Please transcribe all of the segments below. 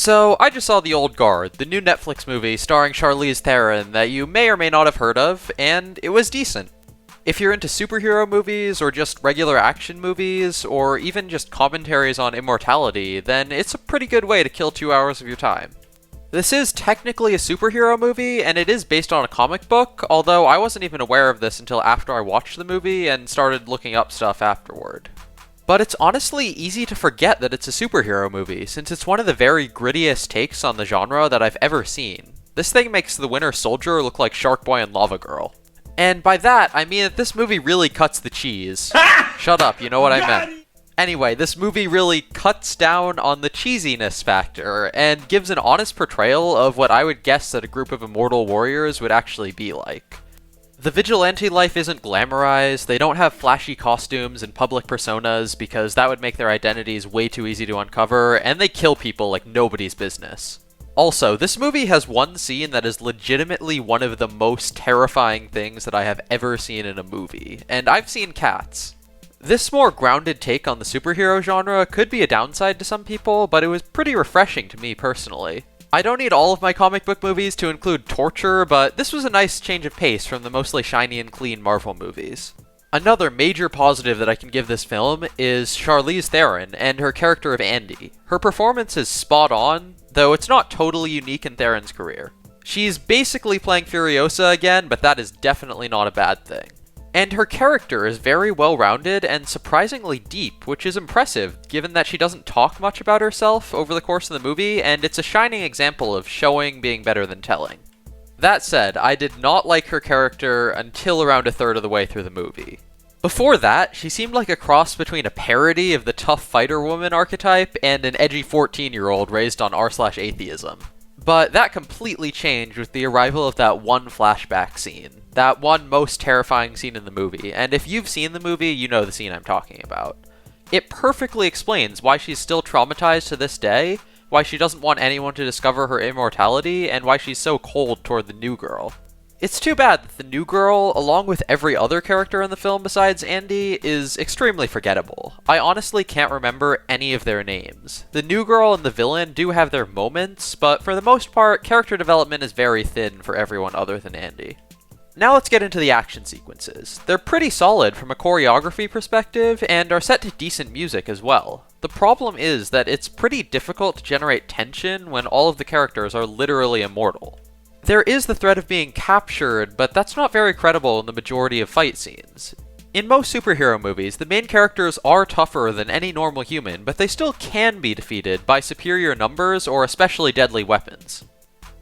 So, I just saw The Old Guard, the new Netflix movie starring Charlize Theron that you may or may not have heard of, and it was decent. If you're into superhero movies, or just regular action movies, or even just commentaries on immortality, then it's a pretty good way to kill 2 hours of your time. This is technically a superhero movie, and it is based on a comic book, although I wasn't even aware of this until after I watched the movie and started looking up stuff afterward. But it's honestly easy to forget that it's a superhero movie, since it's one of the very grittiest takes on the genre that I've ever seen. This thing makes the Winter Soldier look like Shark Boy and Lava Girl. And by that, I mean that this movie really cuts the cheese. Shut up, you know what I meant. Anyway, this movie really cuts down on the cheesiness factor, and gives an honest portrayal of what I would guess that a group of immortal warriors would actually be like. The vigilante life isn't glamorized, they don't have flashy costumes and public personas because that would make their identities way too easy to uncover, and they kill people like nobody's business. Also, this movie has one scene that is legitimately one of the most terrifying things that I have ever seen in a movie, and I've seen Cats. This more grounded take on the superhero genre could be a downside to some people, but it was pretty refreshing to me personally. I don't need all of my comic book movies to include torture, but this was a nice change of pace from the mostly shiny and clean Marvel movies. Another major positive that I can give this film is Charlize Theron and her character of Andy. Her performance is spot on, though it's not totally unique in Theron's career. She's basically playing Furiosa again, but that is definitely not a bad thing. And her character is very well-rounded and surprisingly deep, which is impressive, given that she doesn't talk much about herself over the course of the movie, and it's a shining example of showing being better than telling. That said, I did not like her character until around a third of the way through the movie. Before that, she seemed like a cross between a parody of the tough fighter woman archetype and an edgy 14-year-old raised on r/atheism. But that completely changed with the arrival of that one flashback scene. That one most terrifying scene in the movie, and if you've seen the movie, you know the scene I'm talking about. It perfectly explains why she's still traumatized to this day, why she doesn't want anyone to discover her immortality, and why she's so cold toward the new girl. It's too bad that the new girl, along with every other character in the film besides Andy, is extremely forgettable. I honestly can't remember any of their names. The new girl and the villain do have their moments, but for the most part, character development is very thin for everyone other than Andy. Now let's get into the action sequences. They're pretty solid from a choreography perspective, and are set to decent music as well. The problem is that it's pretty difficult to generate tension when all of the characters are literally immortal. There is the threat of being captured, but that's not very credible in the majority of fight scenes. In most superhero movies, the main characters are tougher than any normal human, but they still can be defeated by superior numbers or especially deadly weapons.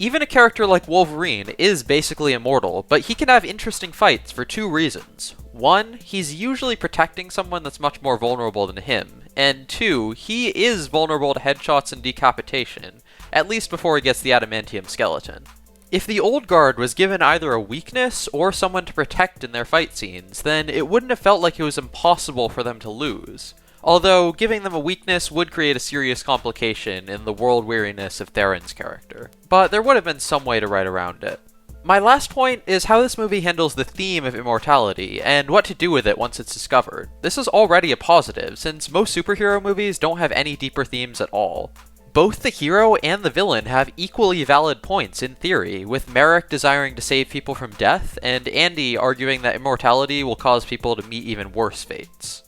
Even a character like Wolverine is basically immortal, but he can have interesting fights for two reasons. One, he's usually protecting someone that's much more vulnerable than him, and two, he is vulnerable to headshots and decapitation, at least before he gets the adamantium skeleton. If the Old Guard was given either a weakness or someone to protect in their fight scenes, then it wouldn't have felt like it was impossible for them to lose. Although, giving them a weakness would create a serious complication in the world weariness of Theron's character. But there would have been some way to write around it. My last point is how this movie handles the theme of immortality, and what to do with it once it's discovered. This is already a positive, since most superhero movies don't have any deeper themes at all. Both the hero and the villain have equally valid points in theory, with Merrick desiring to save people from death, and Andy arguing that immortality will cause people to meet even worse fates.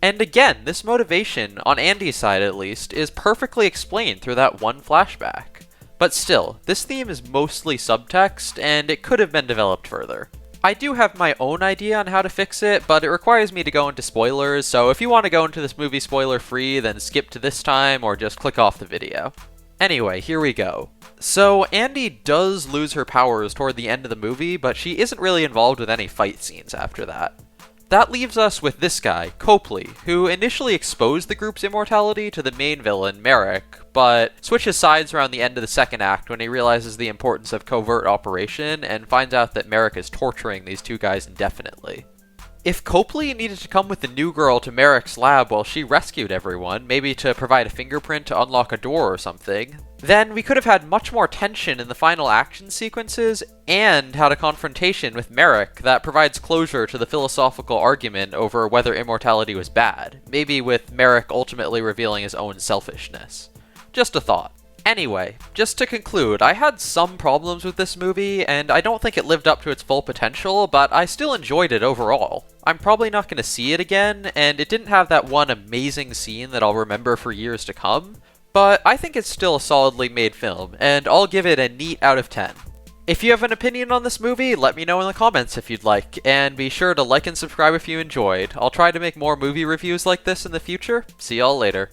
And again, this motivation, on Andy's side at least, is perfectly explained through that one flashback. But still, this theme is mostly subtext, and it could have been developed further. I do have my own idea on how to fix it, but it requires me to go into spoilers, so if you want to go into this movie spoiler-free, then skip to this time, or just click off the video. Anyway, here we go. So, Andy does lose her powers toward the end of the movie, but she isn't really involved with any fight scenes after that. That leaves us with this guy, Copley, who initially exposed the group's immortality to the main villain, Merrick, but switches sides around the end of the second act when he realizes the importance of covert operation and finds out that Merrick is torturing these two guys indefinitely. If Copley needed to come with the new girl to Merrick's lab while she rescued everyone, maybe to provide a fingerprint to unlock a door or something, then we could have had much more tension in the final action sequences and had a confrontation with Merrick that provides closure to the philosophical argument over whether immortality was bad, maybe with Merrick ultimately revealing his own selfishness. Just a thought. Anyway, just to conclude, I had some problems with this movie, and I don't think it lived up to its full potential, but I still enjoyed it overall. I'm probably not going to see it again, and it didn't have that one amazing scene that I'll remember for years to come, but I think it's still a solidly made film, and I'll give it a neat out of 10. If you have an opinion on this movie, let me know in the comments if you'd like, and be sure to like and subscribe if you enjoyed. I'll try to make more movie reviews like this in the future. See y'all later.